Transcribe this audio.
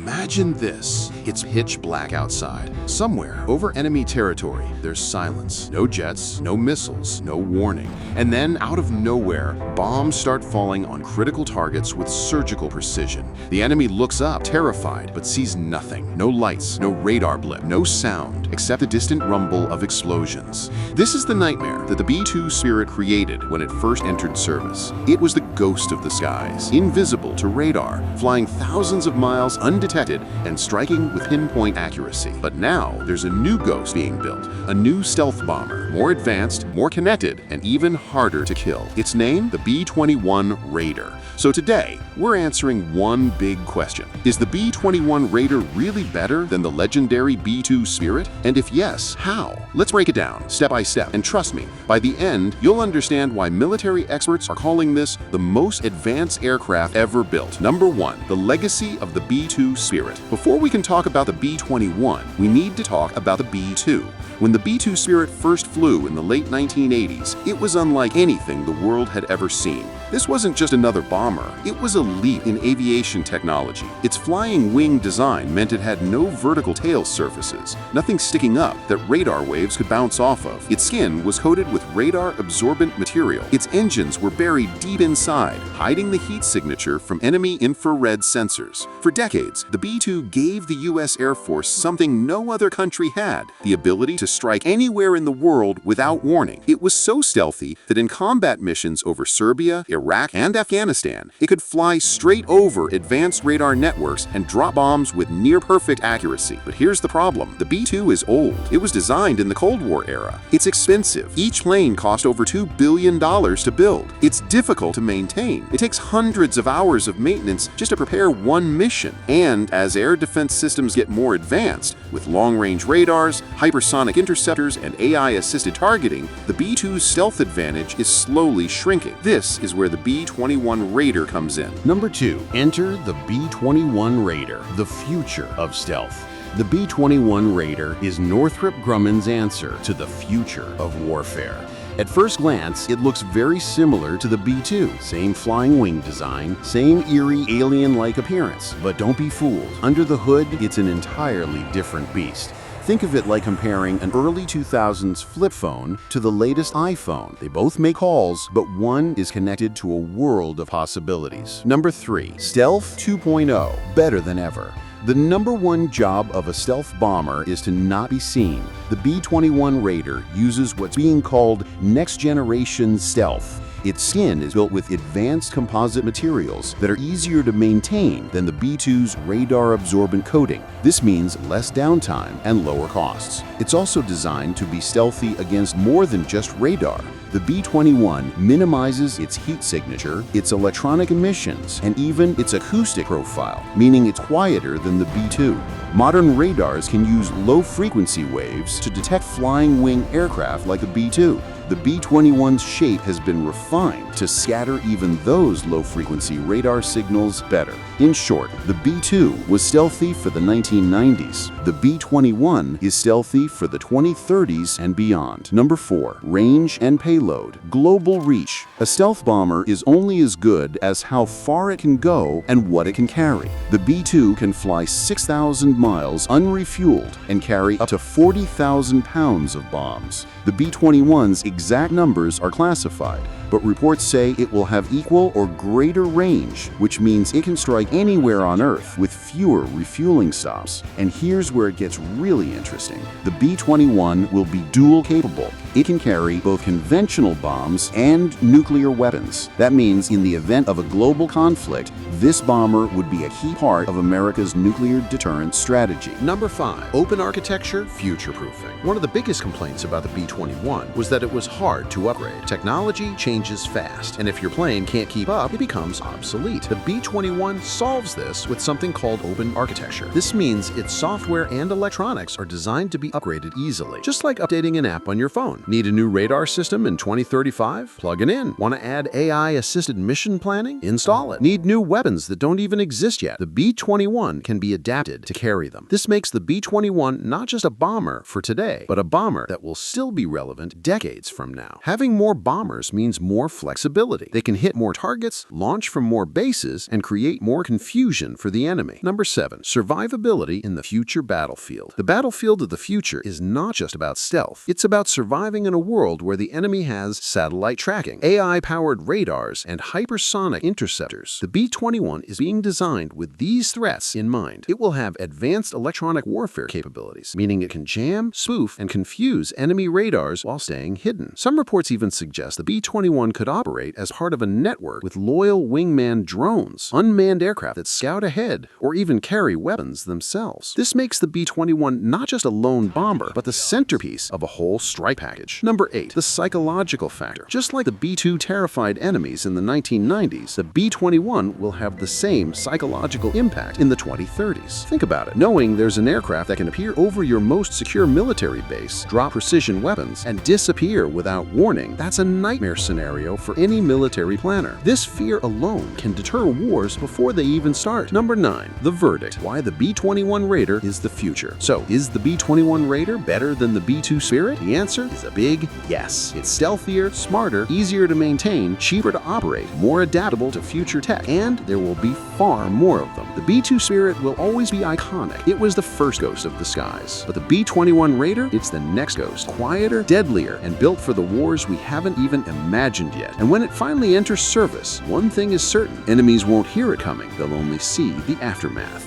Imagine this. It's pitch black outside. Somewhere over enemy territory, there's silence. No jets, no missiles, no warning. And then, out of nowhere, bombs start falling on critical targets with surgical precision. The enemy looks up, terrified, but sees nothing. No lights, no radar blip, no sound, except the distant rumble of explosions. This is the nightmare that the B-2 Spirit created when it first entered service. It was the ghost of the skies, invisible to radar, flying thousands of miles undetected and striking with pinpoint accuracy. But now, there's a new ghost being built, a new stealth bomber, more advanced, more connected, and even harder to kill. Its name, the B-21 Raider. So today, we're answering one big question. Is the B-21 Raider really better than the legendary B-2 Spirit? And if yes, how? Let's break it down, step by step, and trust me, by the end, you'll understand why military experts are calling this the most advanced aircraft ever built. Number 1, the legacy of the B-2 Spirit. Before we can talk about the B-21, we need to talk about the B-2. When the B-2 Spirit first flew in the late 1980s, it was unlike anything the world had ever seen. This wasn't just another bomber, it was a leap in aviation technology. Its flying wing design meant it had no vertical tail surfaces, nothing sticking up that radar waves could bounce off of. Its skin was coated with radar-absorbent material. Its engines were buried deep inside, hiding the heat signature from enemy infrared sensors. For decades, the B-2 gave the U.S. Air Force something no other country had, the ability to strike anywhere in the world without warning. It was so stealthy that in combat missions over Serbia, Iraq, and Afghanistan, it could fly straight over advanced radar networks and drop bombs with near-perfect accuracy. But here's the problem. The B-2 is old. It was designed in the Cold War era. It's expensive. Each plane cost over $2 billion to build. It's difficult to maintain. It takes hundreds of hours of maintenance just to prepare one mission. And as air defense systems get more advanced, with long-range radars, hypersonic interceptors, and AI-assisted targeting, the B-2's stealth advantage is slowly shrinking. This is where the B-21 Raider comes in. Number 2. Enter the B-21 Raider, the future of stealth. The B-21 Raider is Northrop Grumman's answer to the future of warfare. At first glance, it looks very similar to the B-2. Same flying wing design, same eerie alien-like appearance. But don't be fooled. Under the hood, it's an entirely different beast. Think of it like comparing an early 2000s flip phone to the latest iPhone. They both make calls, but one is connected to a world of possibilities. Number 3. Stealth 2.0. Better than ever. The number one job of a stealth bomber is to not be seen. The B-21 Raider uses what's being called next-generation stealth. Its skin is built with advanced composite materials that are easier to maintain than the B-2's radar-absorbent coating. This means less downtime and lower costs. It's also designed to be stealthy against more than just radar. The B-21 minimizes its heat signature, its electronic emissions, and even its acoustic profile, meaning it's quieter than the B-2. Modern radars can use low-frequency waves to detect flying wing aircraft like the B-2. The B-21's shape has been refined to scatter even those low-frequency radar signals better. In short, the B-2 was stealthy for the 1990s. The B-21 is stealthy for the 2030s and beyond. Number 4. Range and payload. Global reach. A stealth bomber is only as good as how far it can go and what it can carry. The B-2 can fly 6,000 miles unrefueled and carry up to 40,000 pounds of bombs. The B-21's exact numbers are classified, but reports say it will have equal or greater range, which means it can strike anywhere on Earth with fewer refueling stops. And here's where it gets really interesting. The B-21 will be dual capable. It can carry both conventional bombs and nuclear weapons. That means in the event of a global conflict, this bomber would be a key part of America's nuclear deterrence strategy. Number 5. Open architecture, future-proofing. One of the biggest complaints about the B-21 was that it was hard to upgrade. Technology changes fast, and if your plane can't keep up, it becomes obsolete. The B-21 solves this with something called open architecture. This means its software and electronics are designed to be upgraded easily, just like updating an app on your phone. Need a new radar system in 2035? Plug it in. Want to add AI-assisted mission planning? Install it. Need new weapons that don't even exist yet? The B-21 can be adapted to carry them. This makes the B-21 not just a bomber for today, but a bomber that will still be relevant decades from now. Having more bombers means more flexibility. They can hit more targets, launch from more bases, and create more confusion for the enemy. Number 7. Survivability in the future battlefield. The battlefield of the future is not just about stealth. It's about surviving in a world where the enemy has satellite tracking, AI-powered radars, and hypersonic interceptors. The B-21 is being designed with these threats in mind. It will have advanced electronic warfare capabilities, meaning it can jam, spoof, and confuse enemy radars while staying hidden. Some reports even suggest the B-21 could operate as part of a network with loyal wingman drones, unmanned aircraft that scout ahead or even carry weapons themselves. This makes the B-21 not just a lone bomber, but the centerpiece of a whole strike package. Number 8. The psychological factor. Just like the B-2 terrified enemies in the 1990s, the B-21 will have the same psychological impact in the 2030s. Think about it. Knowing there's an aircraft that can appear over your most secure military base, drop precision weapons, and disappear without warning, that's a nightmare scenario for any military planner. This fear alone can deter wars before they even start. Number 9. The verdict. Why the B-21 Raider is the future. So, is the B-21 Raider better than the B-2 Spirit? The answer is a big yes. It's stealthier, smarter, easier to maintain, cheaper to operate, more adaptable to future tech, and there will be far more of them. The B-2 Spirit will always be iconic. It was the first ghost of the skies. But the B-21 Raider, it's the next ghost. Quieter, deadlier, and built for the wars we haven't even imagined yet. And when it finally enters service, one thing is certain. Enemies won't hear it coming. They'll only see the aftermath.